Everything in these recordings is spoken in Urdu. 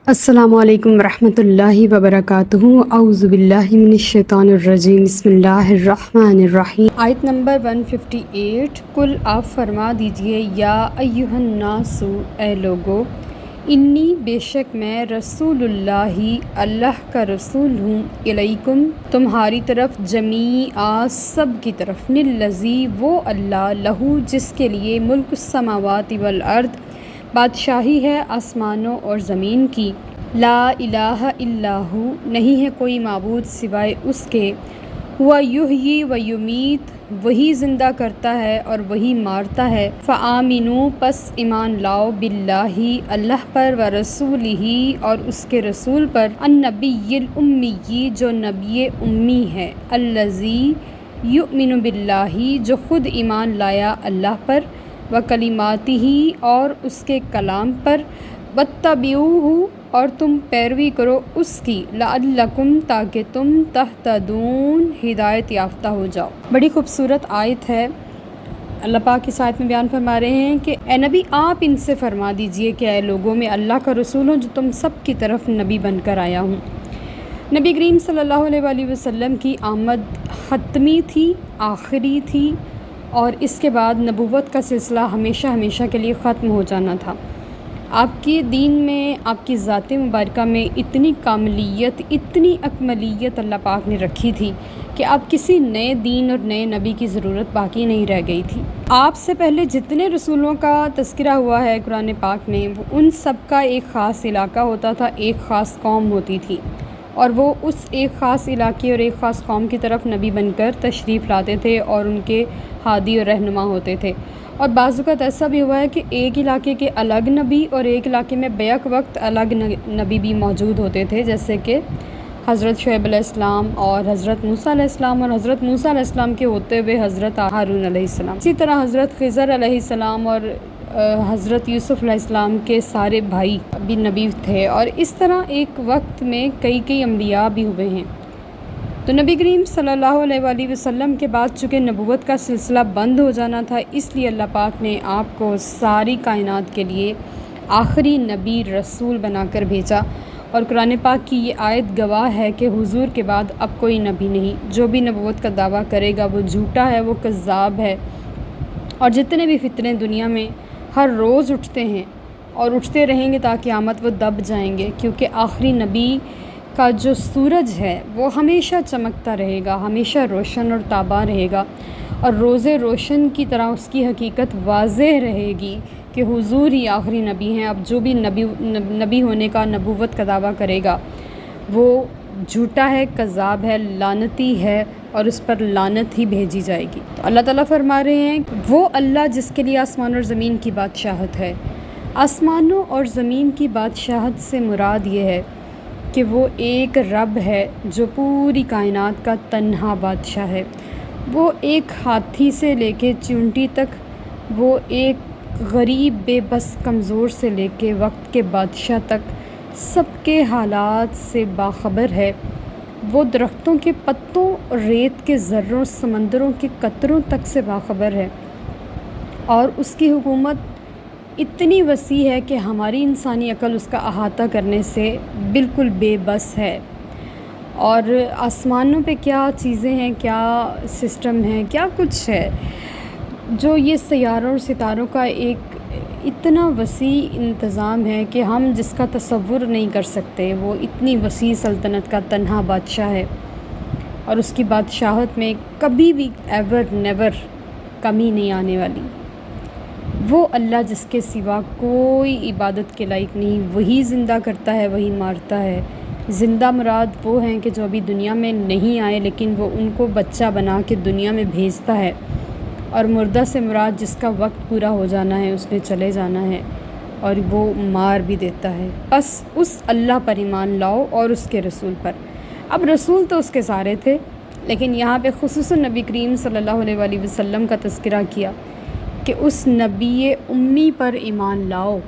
السلام علیکم ورحمۃ اللہ وبرکاتہ۔ اعوذ باللہ من الشیطان الرجیم، بسم اللہ الرحمن الرحیم۔ آیت نمبر 158۔ کل آپ فرما دیجئے، یا ایھا الناس، اے لوگو، انی بے شک میں رسول اللہ کا رسول ہوں، الیکم تمہاری طرف، جمیعا سب کی طرف، للذی وہ اللہ، لہو جس کے لیے، ملک السماوات والارض بادشاہی ہے آسمانوں اور زمین کی، لا الہ الا ہو نہیں ہے کوئی معبود سوائے اس کے، ہوا یحیی و یمیت وہی زندہ کرتا ہے اور وہی مارتا ہے، فآمنوا پس ایمان لاؤ، باللہ اللہ پر، ورسولہ اور اس کے رسول پر، النبی الامی جو نبی امی ہے، الذی یؤمن باللہ جو خود ایمان لایا اللہ پر، وکلماتہ اور اس کے کلام پر، واتبعوہ اور تم پیروی کرو اس کی، لعلکم تاکہ تم تہتدون ہدایت یافتہ ہو جاؤ۔ بڑی خوبصورت آیت ہے۔ اللہ پاک اس آیت میں بیان فرما رہے ہیں کہ اے نبی آپ ان سے فرما دیجئے کہ اے لوگوں میں اللہ کا رسول ہوں جو تم سب کی طرف نبی بن کر آیا ہوں۔ نبی کریم صلی اللہ علیہ وآلہ وسلم کی آمد حتمی تھی، آخری تھی، اور اس کے بعد نبوت کا سلسلہ ہمیشہ ہمیشہ کے لیے ختم ہو جانا تھا۔ آپ کے دین میں، آپ کی ذات مبارکہ میں اتنی کاملیت، اتنی اکملیت اللہ پاک نے رکھی تھی کہ اب کسی نئے دین اور نئے نبی کی ضرورت باقی نہیں رہ گئی تھی۔ آپ سے پہلے جتنے رسولوں کا تذکرہ ہوا ہے قرآن پاک میں، ان سب کا ایک خاص علاقہ ہوتا تھا، ایک خاص قوم ہوتی تھی، اور وہ اس ایک خاص علاقے اور ایک خاص قوم کی طرف نبی بن کر تشریف لاتے تھے اور ان کے ہادی اور رہنما ہوتے تھے۔ اور بعض اوقات ایسا بھی ہوا ہے کہ ایک علاقے کے الگ نبی اور ایک علاقے میں بیک وقت الگ نبی بھی موجود ہوتے تھے، جیسے کہ حضرت شعیب علیہ السلام اور حضرت موسیٰ علیہ السلام، اور حضرت موسیٰ علیہ السلام کے ہوتے ہوئے حضرت ہارون علیہ السلام، اسی طرح حضرت خضر علیہ السلام اور حضرت یوسف علیہ السلام کے سارے بھائی بھی نبی تھے، اور اس طرح ایک وقت میں کئی انبیاء بھی ہوئے ہیں۔ تو نبی کریم صلی اللہ علیہ وآلہ وسلم کے بعد چونکہ نبوت کا سلسلہ بند ہو جانا تھا، اس لیے اللہ پاک نے آپ کو ساری کائنات کے لیے آخری نبی رسول بنا کر بھیجا، اور قرآن پاک کی یہ آیت گواہ ہے کہ حضور کے بعد اب کوئی نبی نہیں۔ جو بھی نبوت کا دعویٰ کرے گا وہ جھوٹا ہے، وہ کذاب ہے، اور جتنے بھی فتنے دنیا میں ہر روز اٹھتے ہیں اور اٹھتے رہیں گے تا قیامت، وہ دب جائیں گے، کیونکہ آخری نبی کا جو سورج ہے وہ ہمیشہ چمکتا رہے گا، ہمیشہ روشن اور تاباں رہے گا، اور روز روشن کی طرح اس کی حقیقت واضح رہے گی کہ حضور ہی آخری نبی ہیں۔ اب جو بھی نبی ہونے کا، نبوت کا دعویٰ کرے گا وہ جھوٹا ہے، کذاب ہے، لعنتی ہے، اور اس پر لعنت ہی بھیجی جائے گی۔ تو اللہ تعالیٰ فرما رہے ہیں وہ اللہ جس کے لیے آسمان اور زمین کی بادشاہت ہے۔ آسمانوں اور زمین کی بادشاہت سے مراد یہ ہے کہ وہ ایک رب ہے جو پوری کائنات کا تنہا بادشاہ ہے۔ وہ ایک ہاتھی سے لے کے چیونٹی تک، وہ ایک غریب، بے بس، کمزور سے لے کے وقت کے بادشاہ تک سب کے حالات سے باخبر ہے۔ وہ درختوں کے پتوں، ریت کے ذروں، سمندروں کے قطروں تک سے باخبر ہے، اور اس کی حکومت اتنی وسیع ہے کہ ہماری انسانی عقل اس کا احاطہ کرنے سے بالکل بے بس ہے۔ اور آسمانوں پہ کیا چیزیں ہیں، کیا سسٹم ہے، کیا کچھ ہے، جو یہ سیاروں اور ستاروں کا ایک اتنا وسیع انتظام ہے کہ ہم جس کا تصور نہیں کر سکتے۔ وہ اتنی وسیع سلطنت کا تنہا بادشاہ ہے، اور اس کی بادشاہت میں کبھی بھی ایور نیور کمی نہیں آنے والی۔ وہ اللہ جس کے سوا کوئی عبادت کے لائق نہیں، وہی زندہ کرتا ہے، وہی مارتا ہے۔ زندہ مراد وہ ہیں کہ جو ابھی دنیا میں نہیں آئے لیکن وہ ان کو بچہ بنا کے دنیا میں بھیجتا ہے، اور مردہ سے مراد جس کا وقت پورا ہو جانا ہے، اس نے چلے جانا ہے، اور وہ مار بھی دیتا ہے۔ بس اس اللہ پر ایمان لاؤ اور اس کے رسول پر۔ اب رسول تو اس کے سارے تھے، لیکن یہاں پہ خصوصاً نبی کریم صلی اللہ علیہ وآلہ وسلم کا تذکرہ کیا کہ اس نبی امی پر ایمان لاؤ۔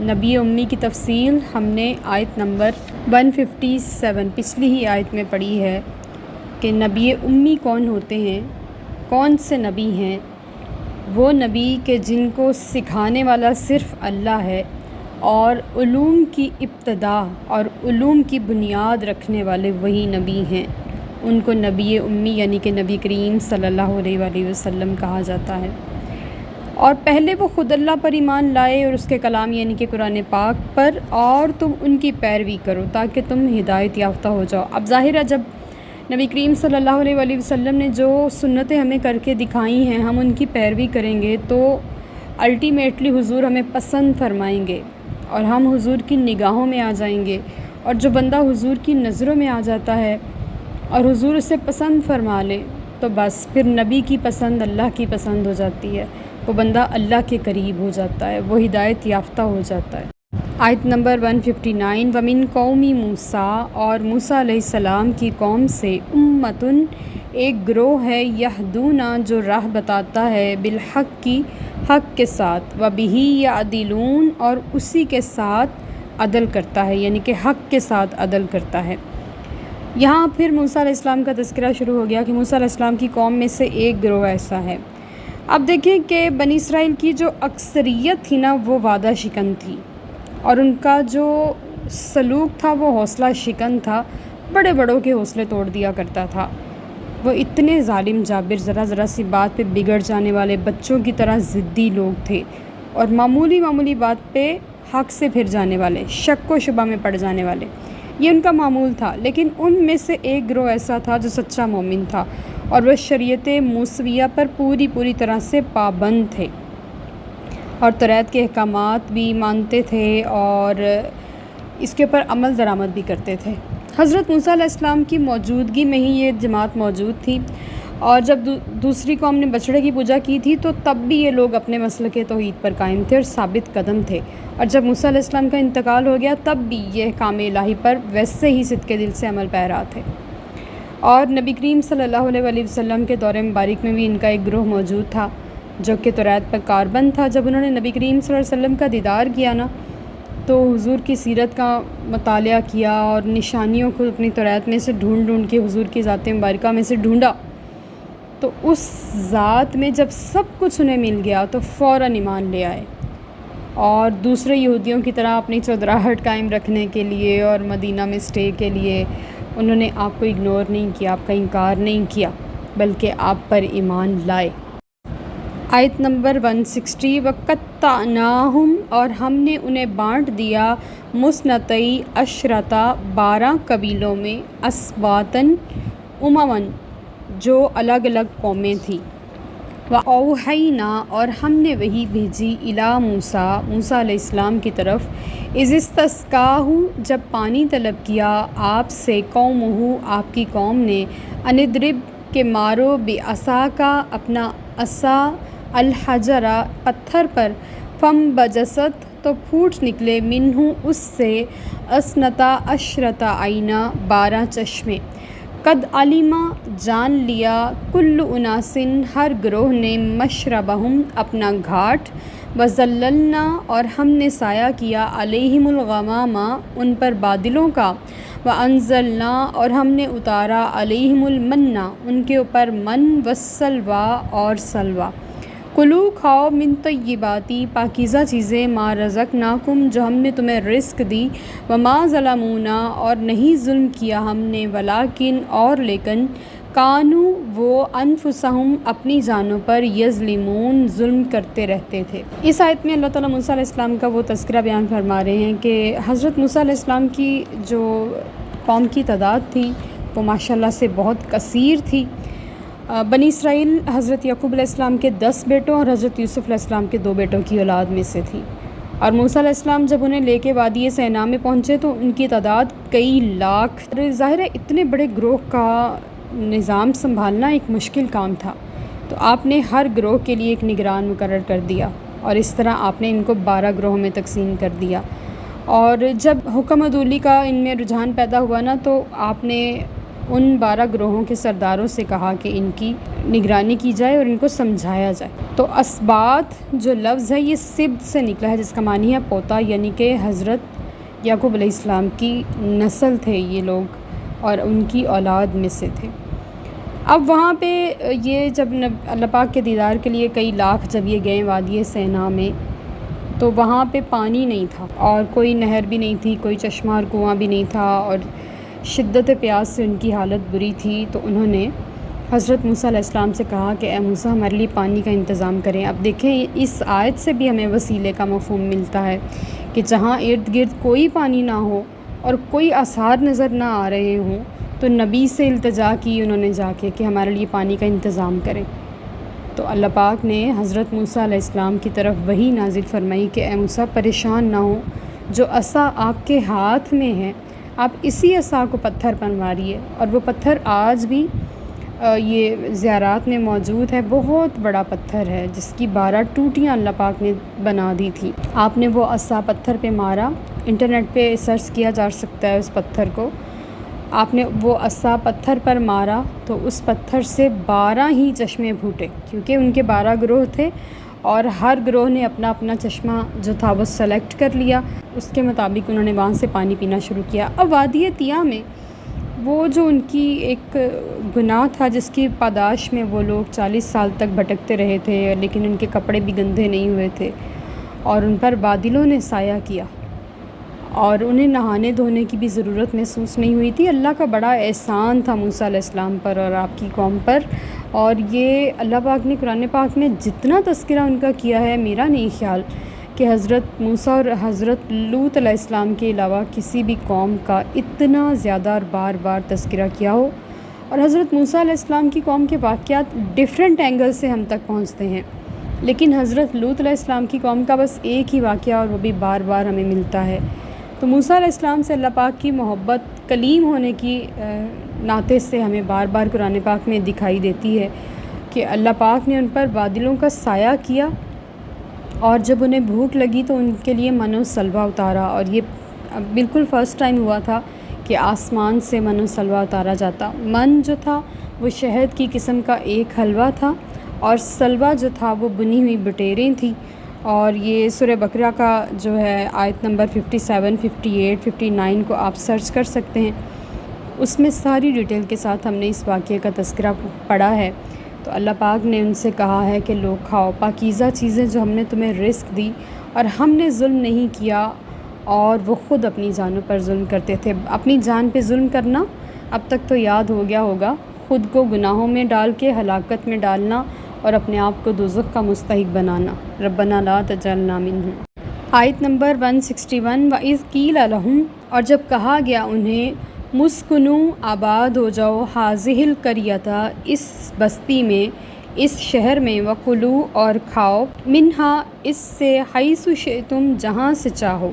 نبی امی کی تفصیل ہم نے آیت نمبر 157 پچھلی ہی آیت میں پڑھی ہے کہ نبی امی کون ہوتے ہیں، کون سے نبی ہیں۔ وہ نبی کہ جن کو سکھانے والا صرف اللہ ہے، اور علوم کی ابتدا اور علوم کی بنیاد رکھنے والے وہی نبی ہیں۔ ان کو نبی امی یعنی کہ نبی کریم صلی اللہ علیہ وآلہ وسلم کہا جاتا ہے۔ اور پہلے وہ خود اللہ پر ایمان لائے اور اس کے کلام یعنی کہ قرآن پاک پر، اور تم ان کی پیروی کرو تاکہ تم ہدایت یافتہ ہو جاؤ۔ اب ظاہر ہے جب نبی کریم صلی اللہ علیہ وآلہ وسلم نے جو سنتیں ہمیں کر کے دکھائی ہیں، ہم ان کی پیروی کریں گے تو الٹیمیٹلی حضور ہمیں پسند فرمائیں گے اور ہم حضور کی نگاہوں میں آ جائیں گے، اور جو بندہ حضور کی نظروں میں آ جاتا ہے اور حضور اسے پسند فرما لے تو بس پھر نبی کی پسند اللہ کی پسند ہو جاتی ہے، وہ بندہ اللہ کے قریب ہو جاتا ہے، وہ ہدایت یافتہ ہو جاتا ہے۔ آیت نمبر 159 وَمِن قومی موسیٰ، اور موسیٰ علیہ السلام کی قوم سے امتن ایک گروہ ہے، یہدونا جو راہ بتاتا ہے، بالحق کی حق کے ساتھ، وبہ یعدلون اور اسی کے ساتھ عدل کرتا ہے، یعنی کہ حق کے ساتھ عدل کرتا ہے۔ یہاں پھر موسیٰ علیہ السلام کا تذکرہ شروع ہو گیا کہ موسیٰ علیہ السلام کی قوم میں سے ایک گروہ ایسا ہے۔ اب دیکھیں کہ بنی اسرائیل کی جو اکثریت تھی نا وہ وعدہ شکن تھی، اور ان کا جو سلوک تھا وہ حوصلہ شکن تھا، بڑے بڑوں کے حوصلے توڑ دیا کرتا تھا۔ وہ اتنے ظالم جابر، ذرا ذرا سی بات پہ بگڑ جانے والے بچوں کی طرح ضدی لوگ تھے، اور معمولی بات پہ حق سے پھر جانے والے، شک و شبہ میں پڑ جانے والے، یہ ان کا معمول تھا۔ لیکن ان میں سے ایک گروہ ایسا تھا جو سچا مومن تھا، اور وہ شریعت موسویہ پر پوری طرح سے پابند تھے، اور توریت کے احکامات بھی مانتے تھے اور اس کے اوپر عمل درآمد بھی کرتے تھے۔ حضرت موسیٰ علیہ السلام کی موجودگی میں ہی یہ جماعت موجود تھی، اور جب دوسری قوم نے بچڑے کی پوجا کی تھی تو تب بھی یہ لوگ اپنے مسلک توحید پر قائم تھے اور ثابت قدم تھے، اور جب موسیٰ علیہ السلام کا انتقال ہو گیا تب بھی یہ احکام الہی پر ویسے ہی صدق دل سے عمل پیرا تھے۔ اور نبی کریم صلی اللہ علیہ وآلہ وسلم کے دور مبارک میں بھی ان کا ایک گروہ موجود تھا جو کہ توریت پر کاربند تھا۔ جب انہوں نے نبی کریم صلی اللہ علیہ وسلم کا دیدار کیا نا تو حضور کی سیرت کا مطالعہ کیا اور نشانیوں کو اپنی توریت میں سے ڈھونڈ کے حضور کی ذات مبارکہ میں سے ڈھونڈا، تو اس ذات میں جب سب کچھ انہیں مل گیا تو فوراً ایمان لے آئے، اور دوسرے یہودیوں کی طرح اپنی چودراہٹ قائم رکھنے کے لیے اور مدینہ میں سٹے کے لیے انہوں نے آپ کو اگنور نہیں کیا، آپ کا انکار نہیں کیا، بلکہ آپ پر ایمان لائے۔ آیت نمبر 160 وَقَطَّعْنَاهُمْ اور ہم نے انہیں بانٹ دیا، مُثْنَتَیْ عَشْرَةَ 12 قبیلوں میں، اسباطً امماً جو الگ الگ قومیں تھیں، وَأَوْحَیْنَا اور ہم نے وحی بھیجی، إِلَىٰ موسیٰ علیہ السلام کی طرف، إِذِ اسْتَسْقَاهُ جب پانی طلب کیا آپ سے، قومہ آپ کی قوم نے، أَنِ اضْرِب کہ مارو بِعَصَاکَ اپنا عصا، الحجر پتھر پر، فانبجست تو پھوٹ نکلے، منہ اس سے، اثنتا عشرۃ عینا 12 چشمے، قد علم جان لیا، کل اناس ہر گروہ نے، مشربہم اپنا گھاٹ، وظللنا اور ہم نے سایہ کیا، علیہم الغمام ان پر بادلوں کا، وانزلنا اور ہم نے اتارا، علیہم المن ان کے اوپر من، والسلویٰ اور سلویٰ، کلو کھاؤ، من طیباتی پاکیزہ چیزیں، ما رزقناکم جو ہم نے تمہیں رزق دی، وما ظلمونا اور نہیں ظلم کیا ہم نے، ولیکن اور لیکن، کانو وہ، انفسہم اپنی جانوں پر، یظلمون ظلم کرتے رہتے تھے۔ اس آیت میں اللہ تعالیٰ موسیٰ علیہ السلام کا وہ تذکرہ بیان فرما رہے ہیں کہ حضرت موسیٰ علیہ السلام کی جو قوم کی تعداد تھی وہ ماشاءاللہ سے بہت کثیر تھی۔ بنی اسرائیل حضرت یعقوب علیہ السلام کے 10 بیٹوں اور حضرت یوسف علیہ السلام کے 2 بیٹوں کی اولاد میں سے تھی، اور موسیٰ علیہ السلام جب انہیں لے کے وادی سینا میں پہنچے تو ان کی تعداد کئی لاکھ۔ ظاہر ہے اتنے بڑے گروہ کا نظام سنبھالنا ایک مشکل کام تھا، تو آپ نے ہر گروہ کے لیے ایک نگران مقرر کر دیا، اور اس طرح آپ نے ان کو 12 گروہوں میں تقسیم کر دیا۔ اور جب حکم عدولی کا ان میں رجحان پیدا ہوا نا تو آپ نے ان 12 گروہوں کے سرداروں سے کہا کہ ان کی نگرانی کی جائے اور ان کو سمجھایا جائے۔ تو اسباط جو لفظ ہے یہ سبت سے نکلا ہے، جس کا معنی ہے پوتا، یعنی کہ حضرت یعقوب علیہ السلام کی نسل تھے یہ لوگ اور ان کی اولاد میں سے تھے۔ اب وہاں پہ یہ جب اللہ پاک کے دیدار کے لیے کئی لاکھ جب یہ گئے وادی سینا میں، تو وہاں پہ پانی نہیں تھا اور کوئی نہر بھی نہیں تھی، کوئی چشمہ اور کنواں بھی نہیں تھا، اور شدت پیاس سے ان کی حالت بری تھی۔ تو انہوں نے حضرت موسیٰ علیہ السلام سے کہا کہ اے موسیٰ ہمارے لیے پانی کا انتظام کریں۔ اب دیکھیں اس آیت سے بھی ہمیں وسیلے کا مفہوم ملتا ہے کہ جہاں ارد گرد کوئی پانی نہ ہو اور کوئی آثار نظر نہ آ رہے ہوں تو نبی سے التجا کی انہوں نے جا کے کہ ہمارے لیے پانی کا انتظام کریں۔ تو اللہ پاک نے حضرت موسیٰ علیہ السلام کی طرف وحی نازل فرمائی کہ اے موسیٰ پریشان نہ ہو، جو عصا آپ کے ہاتھ میں ہے آپ اسی عصا کو پتھر پر ماریے، اور وہ پتھر آج بھی یہ زیارات میں موجود ہے، بہت بڑا پتھر ہے جس کی 12 ٹوٹیاں اللہ پاک نے بنا دی تھی۔ آپ نے وہ عصا پتھر پہ مارا، انٹرنیٹ پہ سرچ کیا جا سکتا ہے اس پتھر کو۔ آپ نے وہ عصا پتھر پر مارا تو اس پتھر سے 12 ہی چشمے پھوٹے، کیونکہ ان کے 12 گروہ تھے اور ہر گروہ نے اپنا اپنا چشمہ جو تھا وہ سلیکٹ کر لیا، اس کے مطابق انہوں نے وہاں سے پانی پینا شروع کیا۔ اب وادی طیٰ میں وہ جو ان کی ایک گناہ تھا جس کی پاداش میں وہ لوگ 40 سال تک بھٹکتے رہے تھے، لیکن ان کے کپڑے بھی گندے نہیں ہوئے تھے، اور ان پر بادلوں نے سایہ کیا اور انہیں نہانے دھونے کی بھی ضرورت محسوس نہیں ہوئی تھی۔ اللہ کا بڑا احسان تھا موسیٰ علیہ السلام پر اور آپ کی قوم پر، اور یہ اللہ پاک نے قرآن پاک میں جتنا تذکرہ ان کا کیا ہے، میرا نہیں خیال کہ حضرت موسیٰ اور حضرت لوط علیہ السلام کے علاوہ کسی بھی قوم کا اتنا زیادہ اور بار بار تذکرہ کیا ہو۔ اور حضرت موسیٰ علیہ السلام کی قوم کے واقعات ڈیفرنٹ اینگل سے ہم تک پہنچتے ہیں، لیکن حضرت لوط علیہ السلام کی قوم کا بس ایک ہی واقعہ اور وہ بھی بار بار ہمیں ملتا ہے۔ تو موسیٰ علیہ السلام سے اللہ پاک کی محبت کلیم ہونے کی ناطے سے ہمیں بار بار قرآن پاک میں دکھائی دیتی ہے کہ اللہ پاک نے ان پر بادلوں کا سایہ کیا، اور جب انہیں بھوک لگی تو ان کے لیے من و سلوہ اتارا، اور یہ بالکل فرسٹ ٹائم ہوا تھا کہ آسمان سے من و سلوہ اتارا جاتا۔ من جو تھا وہ شہد کی قسم کا ایک حلوہ تھا، اور سلوہ جو تھا وہ بنی ہوئی بٹیریں تھیں، اور یہ سورہ بقرہ کا جو ہے آیت نمبر 57، 58، 59 کو آپ سرچ کر سکتے ہیں، اس میں ساری ڈیٹیل کے ساتھ ہم نے اس واقعے کا تذکرہ پڑھا ہے۔ تو اللہ پاک نے ان سے کہا ہے کہ لوگ کھاؤ پاکیزہ چیزیں جو ہم نے تمہیں رزق دی، اور ہم نے ظلم نہیں کیا، اور وہ خود اپنی جانوں پر ظلم کرتے تھے۔ اپنی جان پہ ظلم کرنا اب تک تو یاد ہو گیا ہوگا، خود کو گناہوں میں ڈال کے ہلاکت میں ڈالنا اور اپنے آپ کو دوزخ کا مستحق بنانا۔ ربنا لا تجعلنا منہم۔ آیت نمبر 161، وَإِذْ قِيلَ لَهُمْ، اور جب کہا گیا انہیں مسکنو آباد ہو جاؤ حاذِهِ الْقَرْيَةَ، اس بستی میں، اس شہر میں، وَكُلُوا اور کھاؤ، منہا اس سے، حیث شئتم جہاں سے چاہو،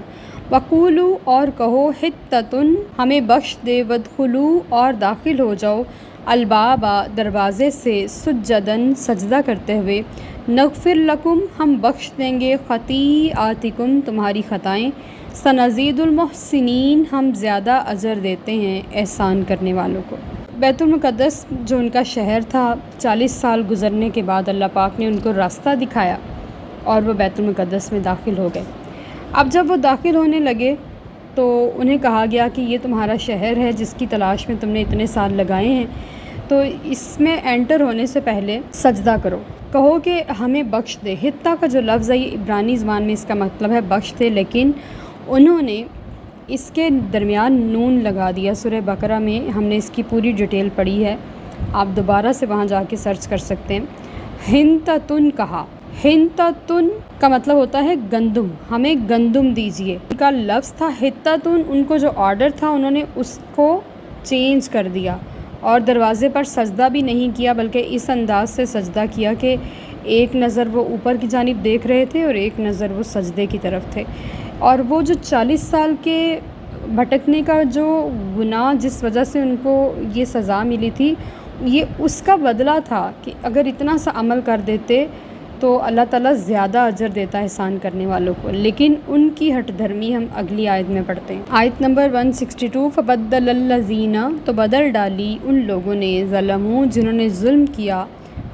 وَقُولُوا اور کہو، حِطَّةٌ ہمیں بخش دے، وَادْخُلُوا اور داخل ہو جاؤ، الباب دروازے سے، سجداً سجدہ کرتے ہوئے، نغفر لکم ہم بخش دیں گے، خطیئاتکم تمہاری خطائیں، سنزید المحسنین ہم زیادہ اجر دیتے ہیں احسان کرنے والوں کو۔ بیت المقدس جو ان کا شہر تھا، 40 سال گزرنے کے بعد اللہ پاک نے ان کو راستہ دکھایا اور وہ بیت المقدس میں داخل ہو گئے۔ اب جب وہ داخل ہونے لگے تو انہیں کہا گیا کہ یہ تمہارا شہر ہے جس کی تلاش میں تم نے اتنے سال لگائے ہیں، تو اس میں انٹر ہونے سے پہلے سجدہ کرو، کہو کہ ہمیں بخش دے۔ حتہ کا جو لفظ ہے یہ عبرانی زبان میں اس کا مطلب ہے بخش دے، لیکن انہوں نے اس کے درمیان نون لگا دیا۔ سورہ بقرہ میں ہم نے اس کی پوری ڈیٹیل پڑھی ہے، آپ دوبارہ سے وہاں جا کے سرچ کر سکتے ہیں۔ ہنتتن کہا، ہنتتن کا مطلب ہوتا ہے گندم، ہمیں گندم دیجیے۔ ان کا لفظ تھا ہتتن، ان کو جو آرڈر تھا انہوں نے اس کو چینج کر دیا اور دروازے پر سجدہ بھی نہیں کیا، بلکہ اس انداز سے سجدہ کیا کہ ایک نظر وہ اوپر کی جانب دیکھ رہے تھے اور ایک نظر وہ سجدے کی طرف تھے۔ اور وہ جو 40 سال کے بھٹکنے کا جو گناہ جس وجہ سے ان کو یہ سزا ملی تھی، یہ اس کا بدلہ تھا کہ اگر اتنا سا عمل کر دیتے تو اللہ تعالیٰ زیادہ اجر دیتا ہے احسان کرنے والوں کو، لیکن ان کی ہٹ دھرمی ہم اگلی آیت میں پڑھتے ہیں۔ آیت نمبر 162، فبدل الذین، تو بدل ڈالی ان لوگوں نے، ظلموا جنہوں نے ظلم کیا،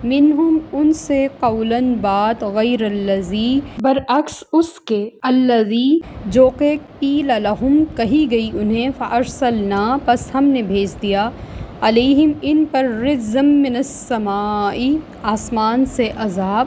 منہم ان سے، قولاً بات، غیر الذی برعکس اس کے، الذی جو کہ قیل لہم کہی گئی انہیں، فارسلنا پس ہم نے بھیج دیا، علیہم ان پر، رجزم من السماء آسمان سے عذاب،